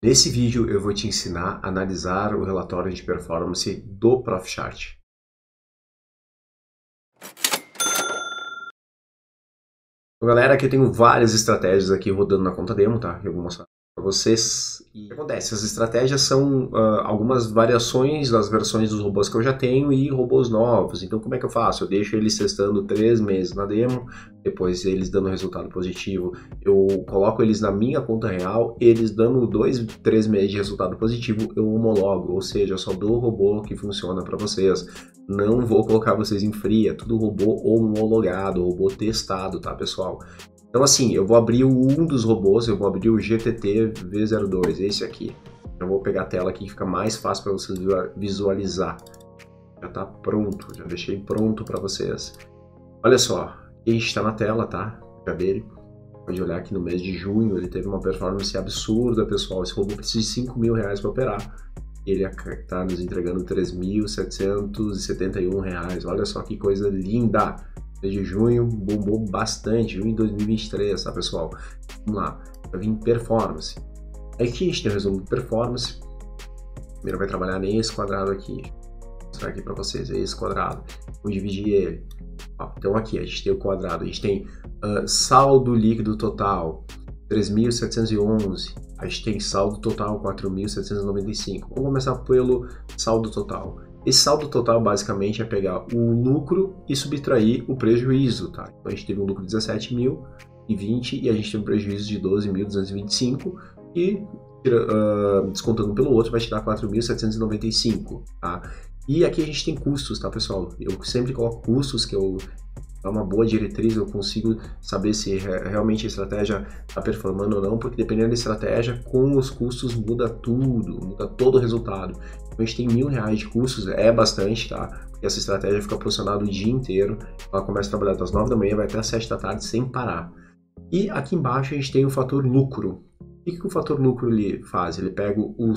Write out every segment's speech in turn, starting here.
Nesse vídeo eu vou te ensinar a analisar o relatório de performance do Profchart. Então, galera, aqui eu tenho várias estratégias aqui rodando na conta demo, tá? Eu vou mostrar para vocês. E o que acontece? As estratégias são algumas variações das versões dos robôs que eu já tenho e robôs novos. Então, como é que eu faço? Eu deixo eles testando 3 meses na demo, depois eles dando resultado positivo, eu coloco eles na minha conta real, eles dando 2, 3 meses de resultado positivo, eu homologo, ou seja, eu só dou o robô que funciona para vocês. Não vou colocar vocês em fria, tudo robô homologado, robô testado, tá, pessoal? Então assim, eu vou abrir um dos robôs, eu vou abrir o GTT V02, esse aqui. Eu vou pegar a tela aqui que fica mais fácil para vocês visualizar. Já está pronto, já deixei pronto para vocês. Olha só, aqui a gente está na tela, tá? Já dele. Pode olhar aqui no mês de junho, ele teve uma performance absurda, pessoal. Esse robô precisa de R$5.000 para operar. Ele está nos entregando R$3.771. Olha só que coisa linda! Mês de junho bombou bastante, junho de 2023, tá, pessoal? Vamos lá, vai vir performance. Aqui a gente tem o resumo de performance. Primeiro vai trabalhar nesse quadrado aqui. Vou mostrar aqui para vocês, esse quadrado. Vou dividir ele. Então aqui a gente tem o quadrado, a gente tem saldo líquido total 3.711, a gente tem saldo total 4.795. Vamos começar pelo saldo total. Esse saldo total basicamente é pegar o lucro e subtrair o prejuízo, tá? Então a gente teve um lucro de 17.020 e a gente tem um prejuízo de 12.225 e descontando pelo outro vai te dar 4.795, tá? E aqui a gente tem custos, tá, pessoal? Eu sempre coloco custos, que é uma boa diretriz, eu consigo saber se realmente a estratégia está performando ou não, porque dependendo da estratégia, com os custos muda tudo, muda todo o resultado. Então a gente tem R$1.000 de custos, é bastante, tá? Porque essa estratégia fica posicionada o dia inteiro, ela começa a trabalhar das 9 da manhã, vai até as 7 da tarde sem parar. E aqui embaixo a gente tem o fator lucro. O que o fator lucro ele faz? Ele pega o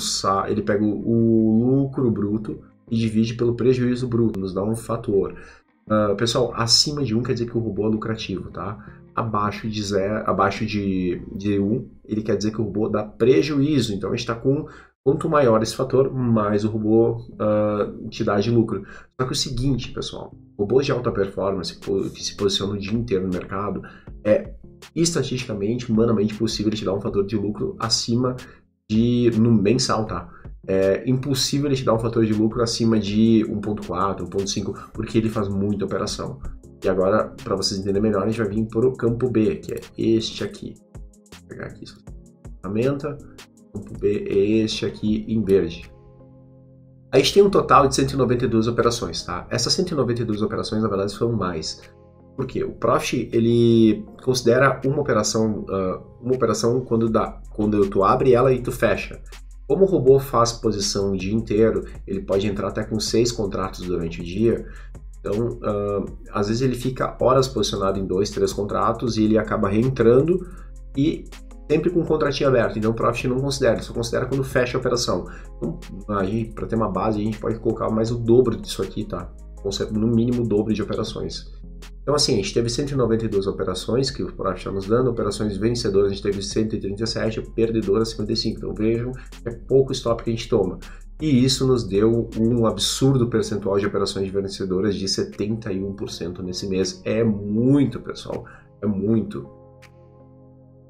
lucro bruto e divide pelo prejuízo bruto, nos dá um fator. Pessoal, acima de 1 quer dizer que o robô é lucrativo, tá? Abaixo de 0, abaixo de 1, ele quer dizer que o robô dá prejuízo. Então a gente está com, quanto maior esse fator, mais o robô te dá de lucro. Só que o seguinte, pessoal, robôs de alta performance que se posicionam o dia inteiro no mercado, é estatisticamente, humanamente possível ele te dar um fator de lucro acima no mensal, tá? É impossível ele te dar um fator de lucro acima de 1.4, 1.5, porque ele faz muita operação. E agora, para vocês entenderem melhor, a gente vai vir para o campo B, que é este aqui. Vou pegar aqui a ferramenta, o campo B é este aqui em verde. A gente tem um total de 192 operações, tá? Essas 192 operações, na verdade, foram mais. Por quê? O Profit, ele considera uma operação quando tu abre ela e tu fecha. Como o robô faz posição o dia inteiro, ele pode entrar até com 6 contratos durante o dia. Então, às vezes ele fica horas posicionado em 2, 3 contratos e ele acaba reentrando e sempre com um contratinho aberto. Então o Profit não considera, ele só considera quando fecha a operação. Então, para ter uma base, a gente pode colocar mais o dobro disso aqui, tá? No mínimo o dobro de operações. Então assim, a gente teve 192 operações que o Profit está nos dando, operações vencedoras a gente teve 137, perdedoras 55, então vejam, é pouco stop que a gente toma. E isso nos deu um absurdo percentual de operações vencedoras de 71% nesse mês. É muito, pessoal, é muito.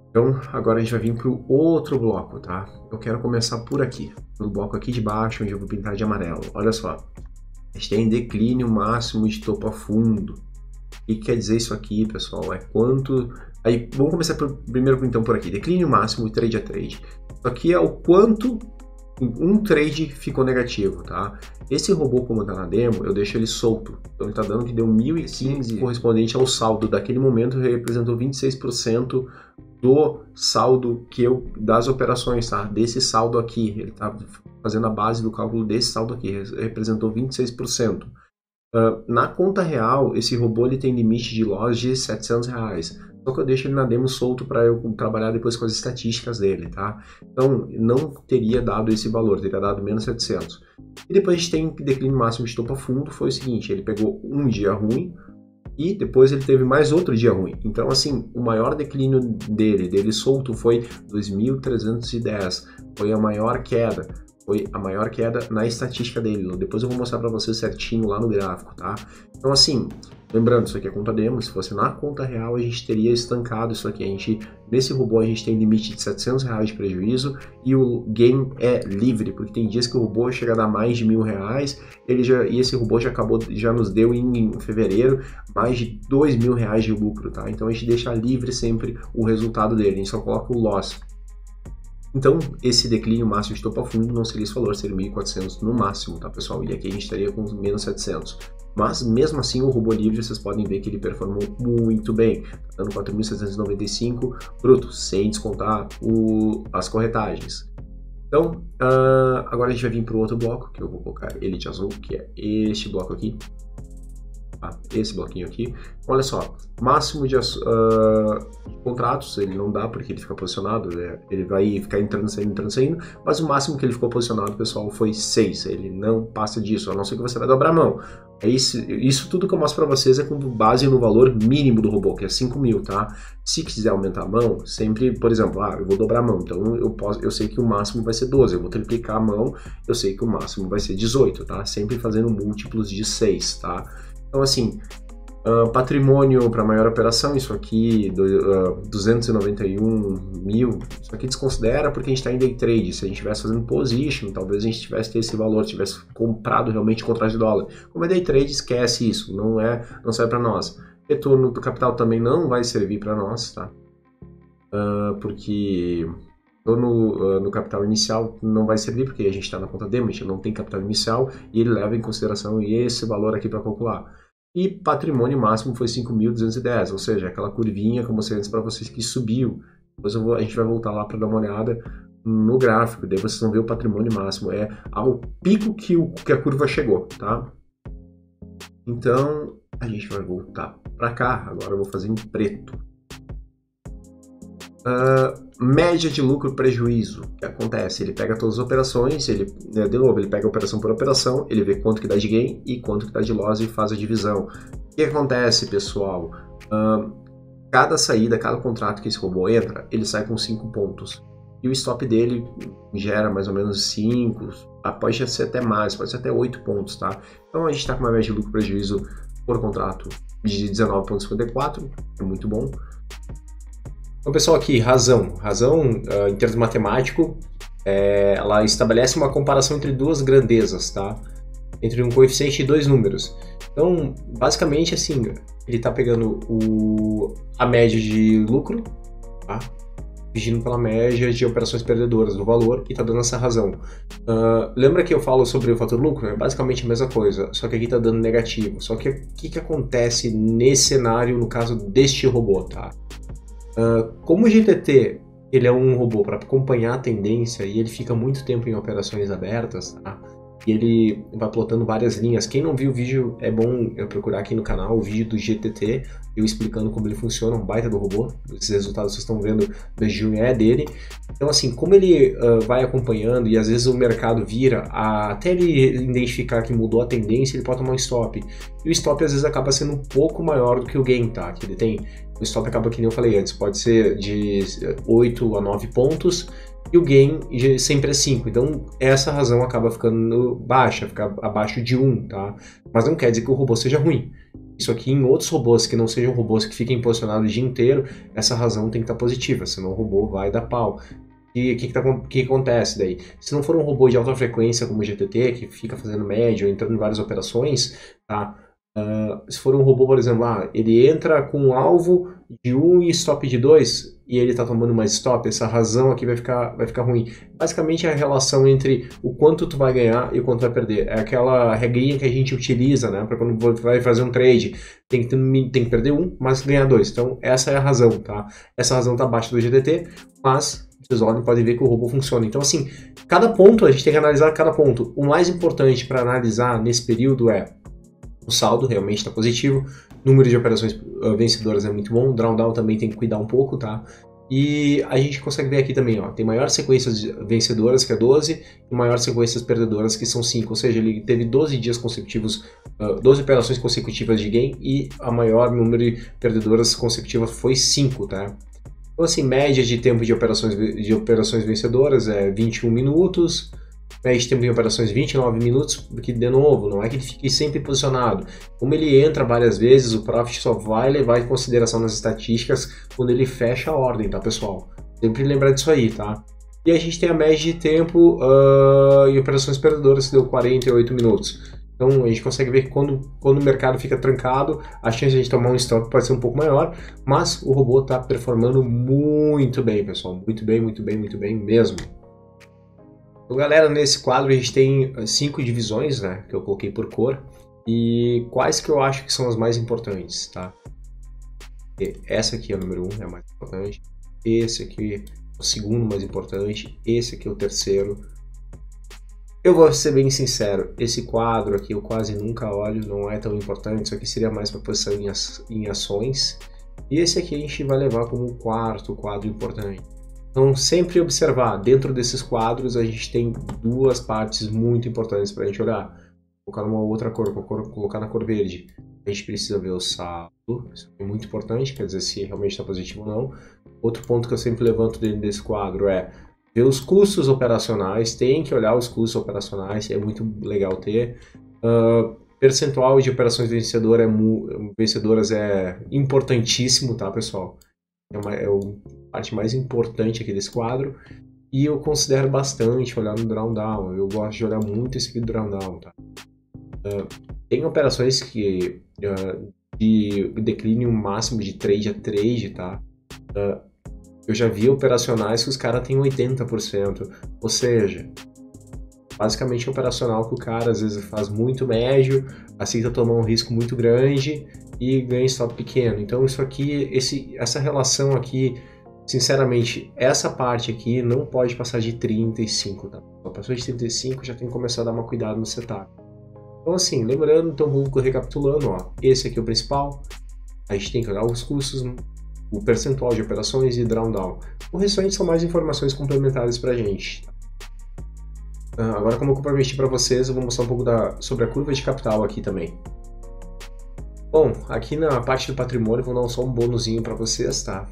Então agora a gente vai vir para o outro bloco, tá? Eu quero começar por aqui, no bloco aqui de baixo, onde eu vou pintar de amarelo. Olha só, a gente tem declínio máximo de topo a fundo. O que quer dizer isso aqui, pessoal? É quanto... Aí, vamos começar primeiro então por aqui. Declínio máximo e trade a trade. Isso aqui é o quanto um trade ficou negativo, tá? Esse robô, como tá na demo, eu deixo ele solto. Então ele tá dando que deu 1.015, correspondente ao saldo daquele momento, representou 26% do saldo das operações, tá? Desse saldo aqui. Ele tá fazendo a base do cálculo desse saldo aqui, representou 26%. Na conta real, esse robô ele tem limite de loss de R$700. Só que eu deixo ele na demo solto para eu trabalhar depois com as estatísticas dele, tá? Então, não teria dado esse valor, teria dado menos 700. E depois a gente tem declínio máximo de topo a fundo, foi o seguinte, ele pegou um dia ruim e depois ele teve mais outro dia ruim. Então, assim, o maior declínio dele solto foi 2.310, foi a maior queda. Foi a maior queda na estatística dele. Depois eu vou mostrar para vocês certinho lá no gráfico, tá? Então, assim, lembrando, isso aqui é conta demo. Se fosse na conta real, a gente teria estancado isso aqui. Nesse robô, a gente tem limite de R$700 de prejuízo e o game é livre, porque tem dias que o robô chega a dar mais de R$1.000. E esse robô já nos deu em fevereiro mais de R$2.000 de lucro, tá? Então a gente deixa livre sempre o resultado dele, a gente só coloca o loss. Então, esse declínio máximo de topo a fundo não seria esse valor, seria 1.400 no máximo, tá, pessoal? E aqui a gente estaria com menos 700. Mas, mesmo assim, o robô livre, vocês podem ver que ele performou muito bem, dando 4.795 bruto, sem descontar as corretagens. Então, agora a gente vai vir para o outro bloco, que eu vou colocar ele de azul, que é este bloco aqui. Esse bloquinho aqui. Olha só, máximo de contratos, ele não dá porque ele fica posicionado, né? Ele vai ficar entrando, saindo, mas o máximo que ele ficou posicionado, pessoal, foi 6, ele não passa disso, a não ser que você vai dobrar a mão. Isso tudo que eu mostro para vocês é com base no valor mínimo do robô, que é 5.000, tá? Se quiser aumentar a mão, sempre, por exemplo, eu vou dobrar a mão, então eu sei que o máximo vai ser 12, eu vou triplicar a mão, eu sei que o máximo vai ser 18, tá? Sempre fazendo múltiplos de 6, tá? Então, assim, patrimônio para maior operação, isso aqui, 291 mil, isso aqui desconsidera porque a gente está em day trade. Se a gente estivesse fazendo position, talvez a gente tivesse esse valor, tivesse comprado realmente contrato de dólar. Como é day trade, esquece isso, não serve para nós. Retorno do capital também não vai servir para nós, tá? Porque no capital inicial não vai servir, porque a gente está na conta demo, a gente não tem capital inicial e ele leva em consideração esse valor aqui para calcular. E patrimônio máximo foi 5.210, ou seja, aquela curvinha que eu mostrei antes para vocês que subiu. Depois a gente vai voltar lá para dar uma olhada no gráfico, daí vocês vão ver o patrimônio máximo, é ao pico que a curva chegou, tá? Então, a gente vai voltar para cá, agora eu vou fazer em preto. Média de lucro prejuízo, o que acontece? Ele pega todas as operações, de novo, ele pega operação por operação, ele vê quanto que dá de gain e quanto que dá de loss e faz a divisão. O que acontece, pessoal? Cada saída, cada contrato que esse robô entra, ele sai com 5 pontos. E o stop dele gera mais ou menos 5, pode ser até mais, pode ser até 8 pontos, tá? Então a gente está com uma média de lucro prejuízo por contrato de 19,54, é muito bom. Então, pessoal, aqui, razão em termos matemáticos, ela estabelece uma comparação entre duas grandezas, tá? Entre um coeficiente e dois números. Então, basicamente, assim, ele está pegando a média de lucro, tá? Dividindo pela média de operações perdedoras do valor e está dando essa razão. Lembra que eu falo sobre o fator lucro? É basicamente a mesma coisa, só que aqui está dando negativo. Só que o que acontece nesse cenário, no caso deste robô, tá? Como o GTT ele é um robô para acompanhar a tendência e ele fica muito tempo em operações abertas, tá? E ele vai plotando várias linhas. Quem não viu o vídeo, é bom eu procurar aqui no canal o vídeo do GTT, eu explicando como ele funciona, um baita do robô. Esses resultados vocês estão vendo do junho é dele. Então, assim, como ele vai acompanhando e às vezes o mercado vira, até ele identificar que mudou a tendência, ele pode tomar um stop. E o stop às vezes acaba sendo um pouco maior do que o gain, tá? Que ele tem, o stop acaba, que nem eu falei antes, pode ser de 8 a 9 pontos, e o gain sempre é 5, então essa razão acaba ficando baixa, fica abaixo de 1, tá? Mas não quer dizer que o robô seja ruim. Isso aqui em outros robôs que não sejam robôs que fiquem posicionados o dia inteiro, essa razão tem que estar positiva, senão o robô vai dar pau. E o que acontece daí? Se não for um robô de alta frequência como o GTT, que fica fazendo média ou entrando em várias operações, tá? Se for um robô, por exemplo, ele entra com um alvo de 1 e stop de 2 e ele está tomando mais stop, essa razão aqui vai ficar ruim. Basicamente é a relação entre o quanto tu vai ganhar e o quanto vai perder. É aquela regrinha que a gente utiliza, né, para quando vai fazer um trade, tem que perder 1, mas ganhar 2. Então essa é a razão, tá? Essa razão está abaixo do GTT, mas vocês olham, podem ver que o robô funciona. Então, assim, cada ponto, a gente tem que analisar cada ponto. O mais importante para analisar nesse período é o saldo realmente está positivo, número de operações vencedoras é muito bom, o drawdown também tem que cuidar um pouco, tá? E a gente consegue ver aqui também, ó, tem maior sequências vencedoras, que é 12, e maior sequências perdedoras, que são 5. Ou seja, ele teve 12 dias consecutivos, 12 operações consecutivas de gain, e a maior número de perdedoras consecutivas foi 5, tá? Então, assim, média de tempo de operações vencedoras é 21 minutos, média de tempo de operações 29 minutos, porque, de novo, não é que ele fique sempre posicionado. Como ele entra várias vezes, o Profit só vai levar em consideração nas estatísticas quando ele fecha a ordem, tá, pessoal? Sempre lembrar disso aí, tá? E a gente tem a média de tempo em operações perdedoras, que deu 48 minutos. Então a gente consegue ver que quando o mercado fica trancado, a chance de a gente tomar um stop pode ser um pouco maior, mas o robô está performando muito bem, pessoal. Muito bem, muito bem, muito bem mesmo. Então, galera, nesse quadro a gente tem 5 divisões, né, que eu coloquei por cor. E quais que eu acho que são as mais importantes, tá? Essa aqui é o número 1, é a mais importante. Esse aqui é o segundo mais importante. Esse aqui é o terceiro. Eu vou ser bem sincero, esse quadro aqui eu quase nunca olho, não é tão importante, isso aqui seria mais para posição em ações. E esse aqui a gente vai levar como o quarto quadro importante. Então sempre observar, dentro desses quadros a gente tem duas partes muito importantes para a gente olhar. Vou colocar numa outra cor, vou colocar na cor verde. A gente precisa ver o saldo, isso é muito importante, quer dizer se realmente está positivo ou não. Outro ponto que eu sempre levanto dentro desse quadro é ver os custos operacionais, tem que olhar os custos operacionais, é muito legal ter. Percentual de operações vencedoras é importantíssimo, tá, pessoal? É a parte mais importante aqui desse quadro. E eu considero bastante olhar no drawdown, eu gosto de olhar muito esse aqui do drawdown, tá? Tem operações que de declínio máximo de trade a trade, tá? Eu já vi operacionais que os caras têm 80%, ou seja, basicamente operacional que o cara às vezes faz muito médio, aceita tomar um risco muito grande e ganha stop pequeno. Então isso aqui, essa relação aqui, sinceramente, essa parte aqui não pode passar de 35, tá? A passou de 35 já tem que começar a dar uma cuidado no setup. Então assim, lembrando, então vou recapitulando, ó, esse aqui é o principal, a gente tem que olhar os custos, o percentual de operações e drawdown. O restante são mais informações complementares para a gente. Agora, como eu prometi para vocês, eu vou mostrar um pouco sobre a curva de capital aqui também. Bom, aqui na parte do patrimônio, vou dar só um bônusinho para vocês, tá?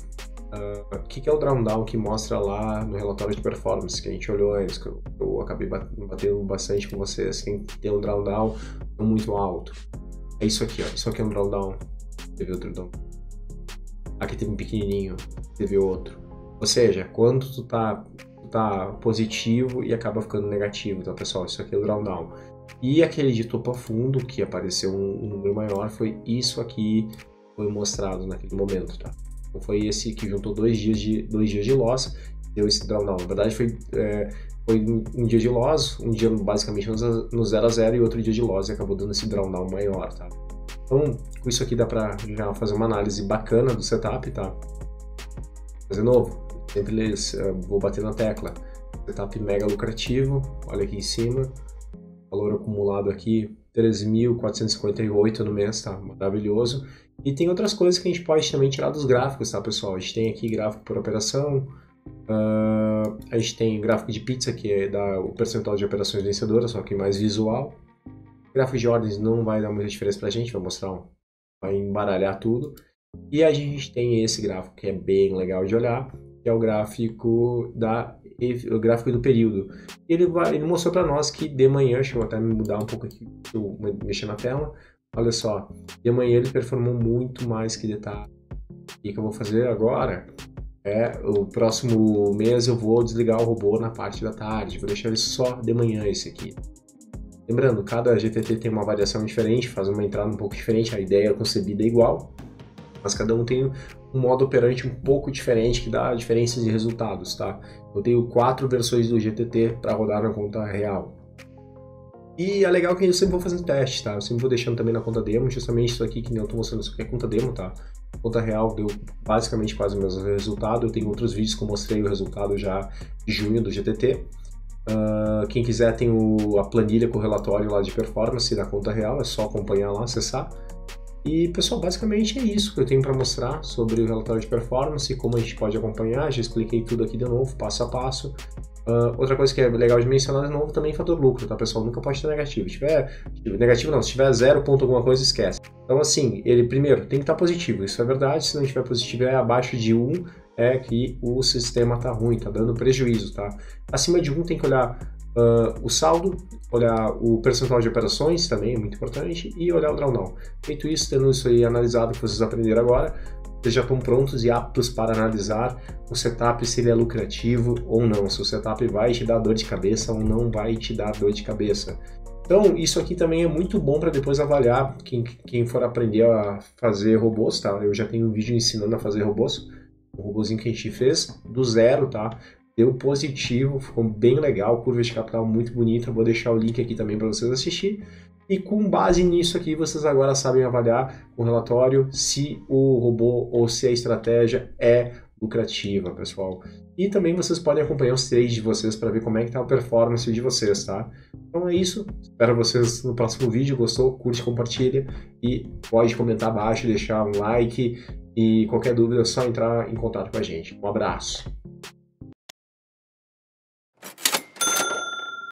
O que é o drawdown que mostra lá no relatório de performance, que a gente olhou antes, que eu acabei batendo bastante com vocês, que tem um drawdown não muito alto. É isso aqui, ó. Isso aqui é um drawdown. Teve outro drawdown. Aqui teve um pequenininho, teve outro. Ou seja, quando tu tá positivo e acaba ficando negativo, então pessoal, isso aqui é o drawdown. E aquele de topo a fundo, que apareceu um número maior, foi isso aqui que foi mostrado naquele momento, tá? Então foi esse que juntou 2 dias de loss, deu esse drawdown. Na verdade foi um dia de loss, um dia basicamente no 0 a 0 e outro dia de loss e acabou dando esse drawdown maior, tá? Então, com isso aqui dá para já fazer uma análise bacana do setup, tá? Mas de novo, sempre vou bater na tecla. Setup mega lucrativo, olha aqui em cima. Valor acumulado aqui, 13.458 no mês, tá? Maravilhoso. E tem outras coisas que a gente pode também tirar dos gráficos, tá, pessoal? A gente tem aqui gráfico por operação. A gente tem gráfico de pizza, que é o percentual de operações vencedoras, só que mais visual. Gráfico de ordens não vai dar muita diferença pra gente, vai embaralhar tudo. E a gente tem esse gráfico que é bem legal de olhar, que é o gráfico do período. Ele mostrou para nós que de manhã, deixa eu até mudar um pouco aqui, eu mexer na tela, olha só, de manhã ele performou muito mais que de tarde. E o que eu vou fazer agora o próximo mês eu vou desligar o robô na parte da tarde, vou deixar ele só de manhã esse aqui. Lembrando, cada GTT tem uma variação diferente, faz uma entrada um pouco diferente, a ideia concebida é igual, mas cada um tem um modo operante um pouco diferente que dá diferenças de resultados, tá? Eu tenho 4 versões do GTT para rodar na conta real. E é legal que eu sempre vou fazendo teste, tá? Eu sempre vou deixando também na conta demo, justamente isso aqui que eu tô mostrando, isso aqui é conta demo, tá? Conta real deu basicamente quase o mesmo resultado. Eu tenho outros vídeos que eu mostrei o resultado já de junho do GTT. Quem quiser tem a planilha com o relatório lá de performance da conta real, é só acompanhar lá, acessar. E, pessoal, basicamente é isso que eu tenho para mostrar sobre o relatório de performance, como a gente pode acompanhar. Já expliquei tudo aqui de novo, passo a passo. Outra coisa que é legal de mencionar de novo também é fator lucro, tá, pessoal? Nunca pode ter negativo. Se tiver negativo não, se tiver 0 ponto alguma coisa, esquece. Então, assim, ele primeiro tem que estar positivo, isso é verdade. Se não tiver positivo, é abaixo de 1, é que o sistema tá ruim, tá dando prejuízo, tá? Acima de 1 tem que olhar o saldo, olhar o percentual de operações, também é muito importante, e olhar o drawdown. Feito isso, tendo isso aí analisado, que vocês aprenderam agora, vocês já estão prontos e aptos para analisar o setup, se ele é lucrativo ou não, se o setup vai te dar dor de cabeça ou não vai te dar dor de cabeça. Então, isso aqui também é muito bom para depois avaliar quem for aprender a fazer robôs, tá? Eu já tenho um vídeo ensinando a fazer robôs, um robôzinho que a gente fez do zero, tá? Deu positivo, ficou bem legal, curva de capital muito bonita, vou deixar o link aqui também para vocês assistirem. E com base nisso aqui, vocês agora sabem avaliar com o relatório se o robô ou se a estratégia é lucrativa, pessoal. E também vocês podem acompanhar os trades de vocês para ver como é que tá a performance de vocês, tá? Então é isso, espero vocês no próximo vídeo, gostou? Curte, compartilha e pode comentar abaixo, deixar um like e qualquer dúvida é só entrar em contato com a gente. Um abraço!